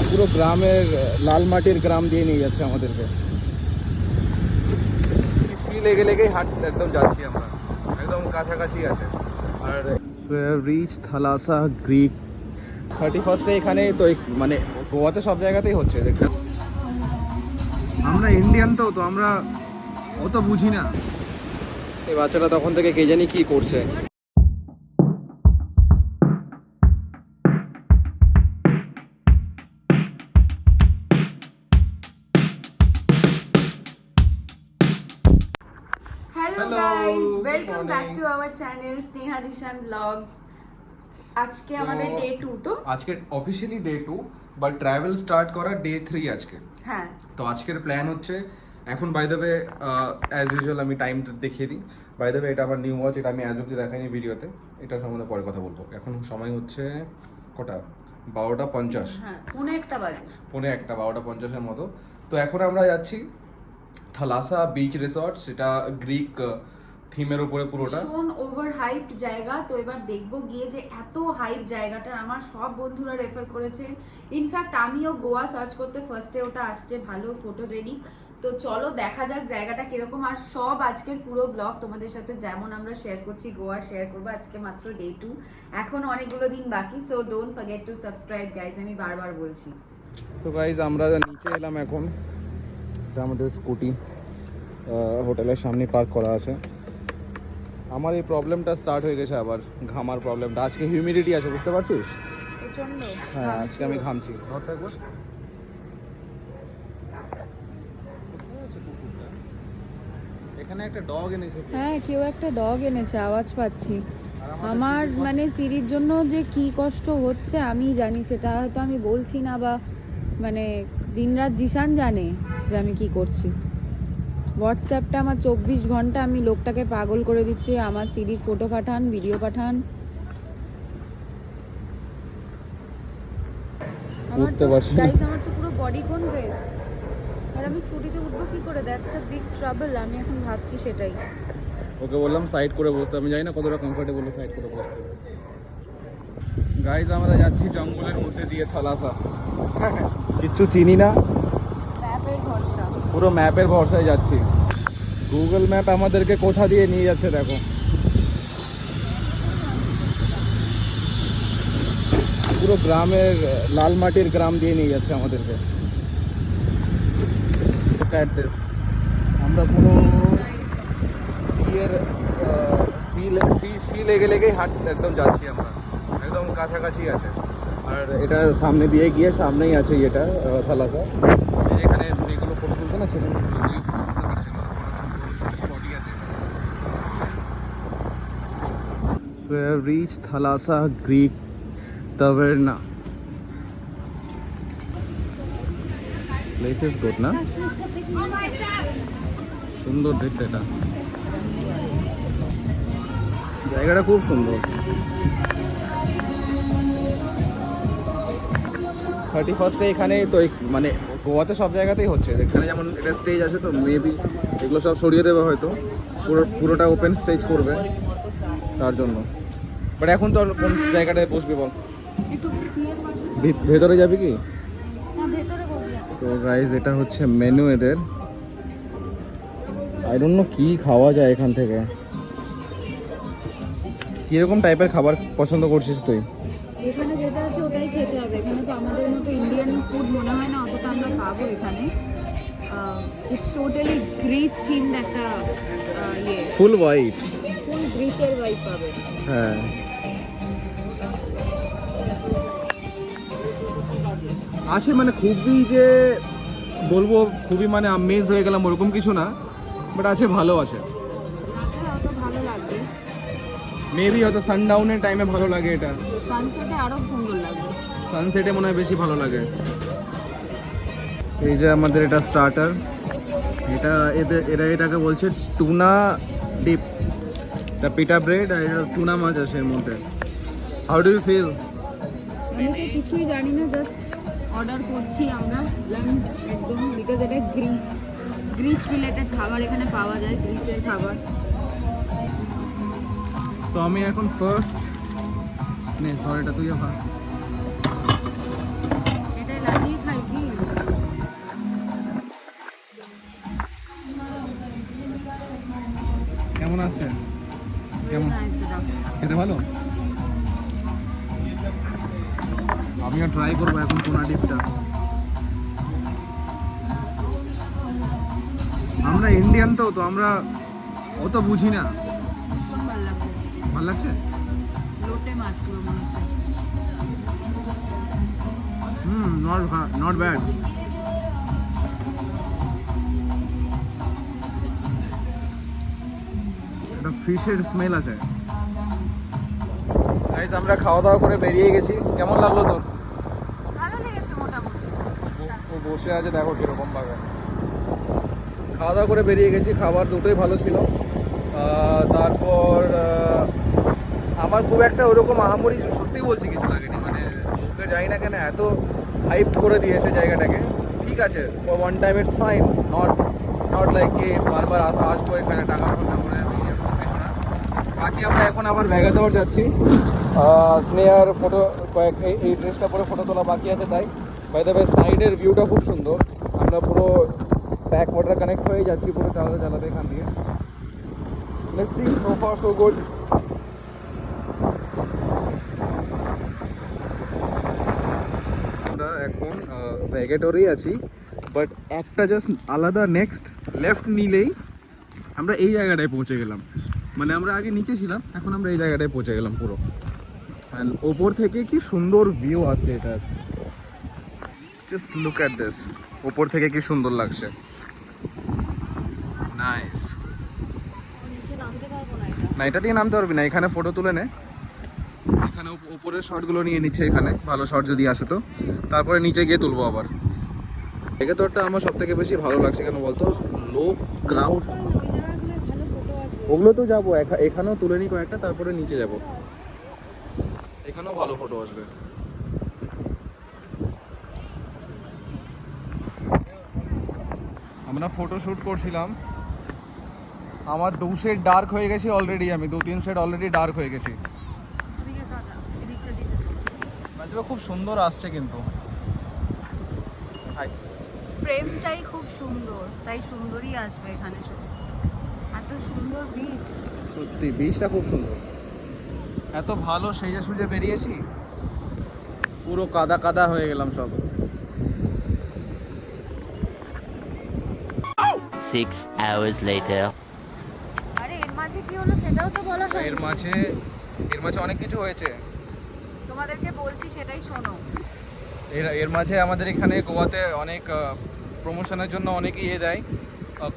পুরো গ্রামের লাল মাটির গ্রাম দিয়ে নিয়ে যাচ্ছে আমাদেরকে। সি লেগে লেগেই হাট একদম যাচ্ছি আমরা, একদম কাছাকাছি আছে। আর রিচ থালাসা গ্রিক 31 এখানে তো মানে গোয়াতে সব জায়গাতেই হচ্ছে দেখতে। আমরা ইন্ডিয়ান তো আমরা অত বুঝি না। এই বাচ্চাটা তখন থেকে কে জানি কি করছে। Hello guys, welcome back to our channel Sneha Jishan Vlogs. আজকে আমাদের ডে 2 তো আজকে officially day 2 but travel start করা ডে 3 আজকে। হ্যাঁ, তো আজকের প্ল্যান হচ্ছে এখন by the way as usual আমি টাইমটা দেখিয়ে দিই। বাই দ্য ওয়ে এটা আমার নিউ ওয়াচ, এটা আমি আজ অব্দি দেখাইনি ভিডিওতে, এটা সম্বন্ধে পরে কথা বলবো। এখন সময় হচ্ছে কটা 12:50। হ্যাঁ, পৌনে একটা বাজে, পৌনে একটা 12:50-এর মতো। তো এখন আমরা যাচ্ছি থালাসা বিচ রিসর্ট, সেটা গ্রিক থিমের উপরে পুরোটা। ভীষণ ওভার হাইপড জায়গা। তো এবার দেখবো গিয়ে যে এত হাইপ জায়গাটা আমার সব বন্ধুরা রেফার করেছে। ইনফ্যাক্ট আমিও গোয়া সার্চ করতে ফার্স্টে ওটা আসছে ভালো ফটোজেনিক। তো চলো দেখা যাক জায়গাটা কিরকম। আর সব আজকের পুরো ব্লগ তোমাদের সাথে যেমন আমরা শেয়ার করছি গোয়া শেয়ার করবো। আজকে মাত্র ডে 2, এখন অনেকগুলো দিন বাকি। So don't forget to subscribe guys, আমি বারবার বলছি। তো গাইজ আমরা নিচে এলাম এখন। এটা আমাদের স্কুটি হোটেলের সামনে পার্ক করা আছে। আমার এই প্রবলেমটা স্টার্ট হয়ে গেছে আবার, ঘামার প্রবলেমটা। আজকে হিউমিডিটি আছে, বুঝতে পারছিস? প্রচন্ড। হ্যাঁ, আজকে আমি ঘামছি। ধরতে একবার। এখানে একটা ডগ এনেছে। হ্যাঁ, কেউ একটা ডগ এনেছে, আওয়াজ পাচ্ছি। আমার মানে সিরির জন্য যে কি কষ্ট হচ্ছে আমি জানি, সেটা হয়তো আমি বলছি না, বা মানে দিনরাত জিশান জানে যে আমি কি করছি। হোয়াটসঅ্যাপটা আমার 24 ঘন্টা আমি লোকটাকে পাগল করে দিচ্ছি। আমার সিরির ফটো পাঠান, ভিডিও পাঠান। উঠতে পারছি না। আমার তো পুরো বডি কোন ড্রেস, আর আমি স্কুটিতে উঠবো কি করে? That's a big trouble. আমি এখন ভাবছি সেটাই। ওকে বললাম সাইড করে বসতে, আমি জানি না কতটা কমফোর্টেবল সাইড করে বসতে। গাইজ আমরা যাচ্ছি জঙ্গলের মধ্যে দিয়ে থালাসা। কিচ্ছু চিনি না, ম্যাপের ভরসা, পুরো ম্যাপের ভরসায় যাচ্ছি। গুগল ম্যাপ আমাদেরকে কোথা দিয়ে নিয়ে যাচ্ছে দেখো। পুরো গ্রামের লাল মাটির গ্রাম দিয়ে নিয়ে যাচ্ছে আমাদেরকে। আমরা পুরো সি লেগে লেগেই হাট একদম যাচ্ছি আমরা, একদম কাছাকাছি আছে। আর এটা সামনে দিয়ে গিয়ে সামনেই আছে এটা থালাসা, যেখানে যেগুলো ফটো তুলছে না সেগুলো rich Thalassa Greek taverna. Place is good না? সুন্দর দেখতে, এটা জায়গাটা খুব সুন্দর। 31 এখানে তো মানে গোয়াতে সব জায়গাতেই হচ্ছে। এখানে যেমন এটা স্টেজ আছে, তো মেবি এগুলো সব সরিয়ে দেবে হয়তো, পুরোটা ওপেন স্টেজ করবে তার জন্য। বাট এখন তো কোন জায়গাটায় বসবি বল? ভেতরে যাবি কি? তো গাইজ এটা হচ্ছে মেনু এদের। আই ডোন্ট নো কি খাওয়া যায় এখান থেকে। কিরকম টাইপের খাবার পছন্দ করছিস তুই? এখানে যেটা আছে ওটাই খেতে হবে। এখানে তো আমাদের মতো ইন্ডিয়ান ফুড মনে হয় না অতটা আমরা পাবো এখানে। ইটস টোটালি গ্রিস থিমড একটা ইয়ে, ফুল হোয়াইট, ফুল গ্রিসের ভাইব পাবে। হ্যাঁ। আছে মানে খুবই যে বলবো খুবই মানে আমেজ হয়ে গেলাম ওরকম কিছু না, বাট আছে, ভালো আছে। অত ভালো লাগবে মেবি হয়তো সানডাউনের টাইমে ভালো লাগে, এটা সানসেটে আরো সুন্দর লাগবে। সানসেটে মনে হয় বেশি ভালো লাগে। এই যে আমাদের এটা স্টার্টার, এটা এটাকে বলছে টুনা ডিপ। এটা পিটা ব্রেড আর এটা টুনা মাছ আছে এর মধ্যে। How do you feel? আমি তো কিছুই জানি না, জাস্ট অর্ডার করছি আমরা একদম, বিকজ এটা গ্রিস রিলেটেড খাবার এখানে পাওয়া যায়, গ্রিসের খাবার। তো আমি এখন ফার্স্ট নে ধর এটা তুই খা। এটা লাগিয়ে আমিও ট্রাই করবো এখন কোনা ডিপটা। আমরা ইন্ডিয়ান তো আমরা অত বুঝি না। ভীষণ ভালো লাগছে, ভালো লাগছে? লোটে মাছ পুরো মনে হচ্ছে। Not bad. একটা ফিশের স্মেল আছে। গাইস আমরা খাওয়া দাওয়া করে বেরিয়ে গেছি। কেমন লাগলো তোর? ভালো লেগেছে মোটামুটি। ও বসে আছে দেখো কিরকম ভাবে। খাওয়া দাওয়া করে বেরিয়ে গেছি, খাবার দুটোই ভালো ছিল। তারপর আমার খুব একটা ওরকম আহামরি সত্যি বলছি কিছু লাগেনি, মানে লোকে যাই না কেন এত হাইপ করে দিয়েছে জায়গাটাকে। ঠিক আছে, for one time it's fine, not like কি বারবার আসবো এখানে টাকা খরচা করে, আমি কিছু না। বাকি আমরা এখন আবার ভ্যাগাদর যাচ্ছি। স্নেহার ফটো এই ড্রেসটা পরে ফটো তোলা বাকি আছে, তাই বাই দ্য ওয়ে সাইডের ভিউটা খুব সুন্দর। আমরা পুরো ব্যাক ওয়াটার কানেক্ট হয়ে যাচ্ছি পুরো চালাতে এখান দিয়ে। Let's see, so far so good. আমরা এখন ভ্যাগাটরেই আছি, বাট একটা জাস্ট আলাদা নেক্সট লেফট নিলেই আমরা এই জায়গাটায় পৌঁছে গেলাম। মানে আমরা আগে নিচে ছিলাম, এখন আমরা এই জায়গাটায় পৌঁছে গেলাম পুরো। অ্যান্ড ওপর থেকে কি সুন্দর ভিউ আসছে এটার, জাস্ট লুক অ্যাট দিস। ওপর থেকে কি সুন্দর লাগছে, নাইস। না এটা দিয়ে নামতে পারবি না, এখানে ফটো তুলে নে। এখানে উপরের শটগুলো নিয়ে নিচ্ছে এখানে, ভালো শট যদি আসে তো, তারপরে নিচে গিয়ে তুলবো আবার। ভ্যাগাটরটা আমার সব থেকে বেশি ভালো লাগছে কেন বলতো, লোক ক্রাউড। ওগুলো তো যাবো, এখানেও তুলে নিই কয়েকটা, তারপরে নিচে যাব। এখানেও ভালো ফটো আসবে। আমরা ফটো শ্যুট করছিলাম, আমার 2 শেড ডার্ক হয়ে গেছি অলরেডি, আমি 2-3 শেড অলরেডি ডার্ক হয়ে গেছি। খুব সুন্দর আসছে কিন্তু ফ্রেমটাই খুব সুন্দর, তাই সুন্দরই আসবে এখানে। এত সুন্দর বীজ, সত্যি বীজটা খুব সুন্দর। এত ভালো সেজে সুজে বেরিয়েছি, পুরো কাদা কাদা হয়ে গেলাম সব। 6 hours later. আরে এর মাঝে কি হলো সেটাও তো বলা হয়। এর মাঝে অনেক কিছু হয়েছে, তোমাদেরকে বলছি সেটাই শোনো। এর মাঝে আমাদের এখানে গোয়াতে অনেক প্রমোশনের জন্য অনেকে দেয়,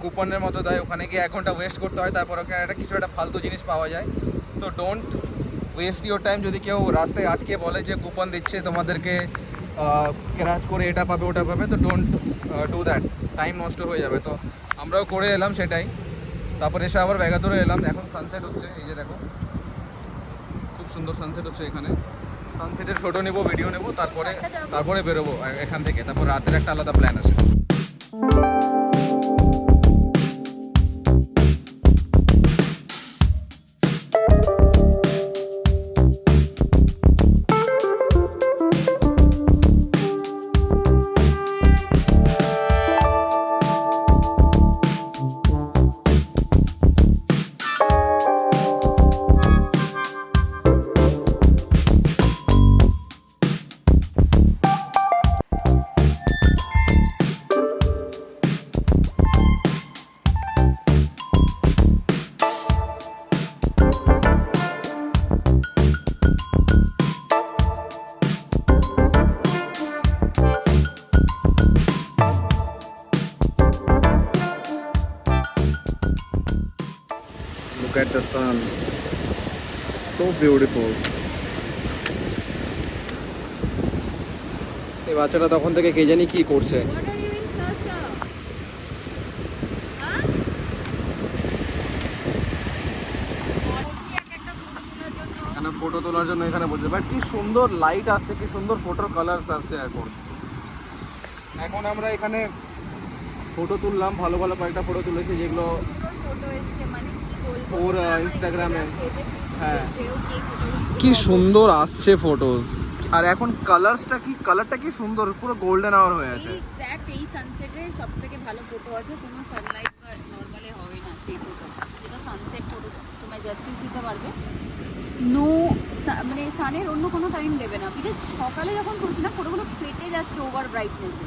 কুপনের মতো দেয়। ওখানে গিয়ে 1 ঘন্টা ওয়েস্ট করতে হয়, তারপর ওখানে কিছু একটা ফালতু জিনিস পাওয়া যায়। তো ডোন্ট ওয়েস্ট ইউর টাইম। যদি কেউ রাস্তায় আটকে বলে যে কুপন দিচ্ছে তোমাদেরকে, স্ক্র্যাচ করে এটা পাবে ওটা পাবে, তো ডোন্ট ডু দ্যাট, টাইম নষ্ট হয়ে যাবে। তো আমরাও করে এলাম সেটাই। তারপর এসে আবার ভ্যাগাদরে এলাম। এখন সানসেট হচ্ছে, এই যে দেখো খুব সুন্দর সানসেট হচ্ছে এখানে। সানসেটের ফটো নেবো, ভিডিও নেবো, তারপরে বেরোবো এখান থেকে। তারপর রাতের একটা আলাদা প্ল্যান আছে। Look at the sun, so beautiful. এই বাচ্চাটা তখন থেকে কে জানি কি করছে। এখানে ফটো তোলার জন্য এখানে বলছে, বাট কি সুন্দর লাইট আসছে, কি সুন্দর ফটোর কালারস আসছে। এখন আমরা এখানে ফটো তুললাম, ভালো ভালো কয়েকটা ফটো তুলেছি যেগুলো ওর ইনস্টাগ্রামে। হ্যাঁ কি সুন্দর আসছে ফটোস। আর এখন কালারটা কি সুন্দর, পুরো গোল্ডেন আওয়ার হয়ে আছে। এক্স্যাক্ট এই সানসেটে সবথেকে ভালো ফটো আসে, কোনো সানলাইট বা নরমালি হয় না সেই ফটো, যেটা সানসেট ফটো তোমরা জাস্টিস দিতে পারবে। নো মানে সানের অন্য কোনো টাইম দেবে না, বিকজ সকালে যখন করছি না ফটোগুলো ফেটে যাচ্ছে over ব্রাইটনেসে।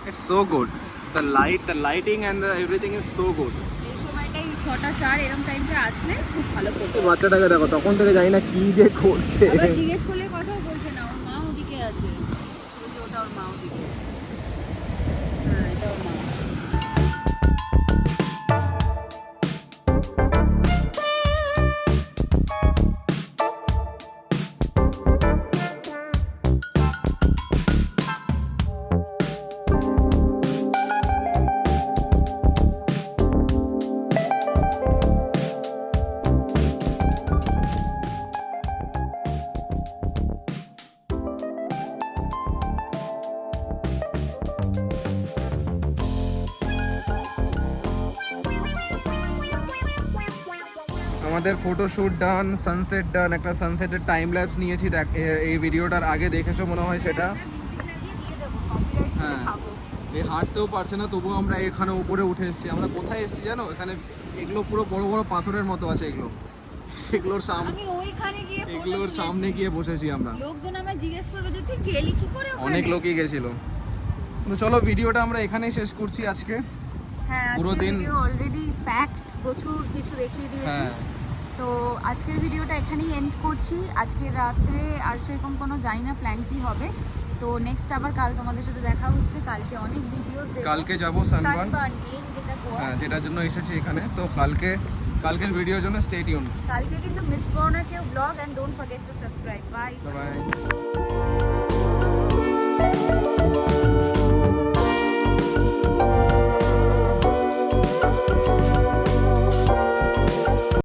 It's so good. The lighting and everything is so good. এই সময়টাই 6:04 এরকম টাইমে আসলে খুব ভালো ফটো। বাচ্চাটাকে দেখো, তখন থেকে জানি না কি যে করছে। আবার জিজ্ঞেস করলে কথাও বলছে না, ওর মা ওদিকে আছে। ওই যে ওটা ওর মা ওদিকে। হ্যাঁ, এটা ওর মা। আমাদের ফটোশুট ডান, সানসেট ডান, একটা সানসেটের টাইম ল্যাপস নিয়েছি, দেখ এই ভিডিওটার আগে দেখেছো মনে হয় সেটা। হ্যাঁ, এই হাঁটতেও পারছে না তবুও আমরা এখানে উপরে উঠে এসেছি। আমরা কোথায় এসেছি জানো? এখানে এগুলো পুরো বড় বড় পাথরের মতো আছে, এগুলোর সামনে, আমি ওইখানে গিয়ে এগুলোর সামনে গিয়ে বসেছি আমরা। লোকজন আমায় জিজ্ঞেস করবে যে তুই গেলি কি করে ওখানে? অনেক লোকই গেছিল। তো চলো ভিডিওটা আমরা এখানেই শেষ করছি আজকে। হ্যাঁ, পুরো পুরো দিন দিন অলরেডি প্যাকড, প্রচুর কিছু দেখিয়ে দিয়েছি। হ্যাঁ, তো আজকের ভিডিওটা এখানেই এন্ড করছি। আজকে রাত্রে আর সেরকম কোনো জানি না প্ল্যান কি হবে। তো নেক্সট আবার কাল তোমাদের সাথে দেখা হচ্ছে। কালকে অনেক ভিডিওস দেখব। কালকে যাবো সানবার্ন, সানবার্ন মেইন যেটা গোয়া। হ্যাঁ, যেটার জন্য এসেছি এখানে। তো কালকের ভিডিওর জন্য স্টে টিউন। কালকে কিন্তু মিস করো না কেউ blog, and don't forget to subscribe. Bye. By.